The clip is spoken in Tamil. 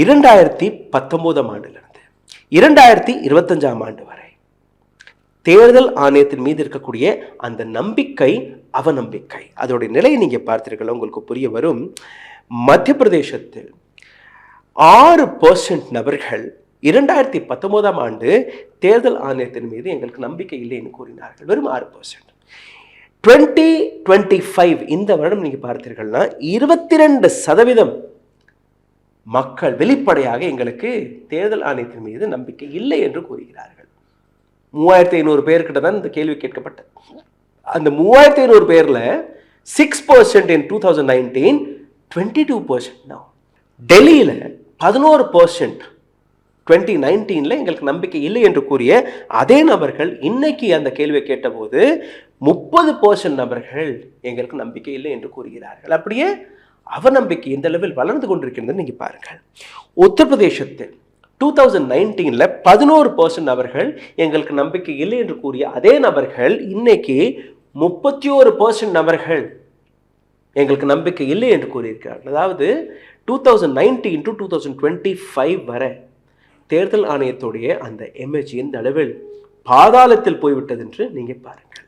2019 ஆண்டிலிருந்து 2025 ஆண்டு வரை தேர்தல் ஆணையத்தின் மீது இருக்கக்கூடிய அந்த நம்பிக்கை அவநம்பிக்கை அதோடைய நிலையை நீங்க பார்த்தீர்கள், உங்களுக்கு புரிய வரும். மத்திய பிரதேசத்தில் 6% நபர்கள் 2019 ஆண்டு தேர்தல் ஆணையத்தின் மீது எங்களுக்கு நம்பிக்கை இல்லை என்று கூறினார்கள். வெறும் 6%. 2025 இந்த வருடம் நீங்க பார்த்தீர்கள்னா 22% மக்கள் வெளிப்படையாக எங்களுக்கு தேர்தல் ஆணையத்தின் மீது நம்பிக்கை இல்லை என்று கூறுகிறார்கள். 3500 பேர்கிட்ட தான் இந்த கேள்வி கேட்கப்பட்டது. அந்த 3500 பேர்ல 6% in 2019, 22% now. டெல்லியில 11% 2019 எங்களுக்கு நம்பிக்கை இல்லை என்று கூறிய அதே நபர்கள் இன்னைக்கு அந்த கேள்வியை கேட்டபோது 30% நபர்கள் எங்களுக்கு நம்பிக்கை இல்லை என்று கூறுகிறார்கள். அப்படியே அவநம்பிக்கை எந்த அளவில் வளர்ந்து கொண்டிருக்கிறது நீங்க பாருங்கள். உத்தரப்பிரதேசத்தில் 2019 11% நபர்கள் எங்களுக்கு நம்பிக்கை இல்லை என்று கூறிய அதே நபர்கள் இன்னைக்கு 31% நபர்கள் எங்களுக்கு நம்பிக்கை இல்லை என்று கூறியிருக்கிறார்கள். அதாவது 2019 to 2025 வரை தேர்தல் ஆணையத்துடைய அந்த இமேஜ் எந்த அளவில் பாதாளத்தில் போய்விட்டது என்று நீங்க பாருங்க.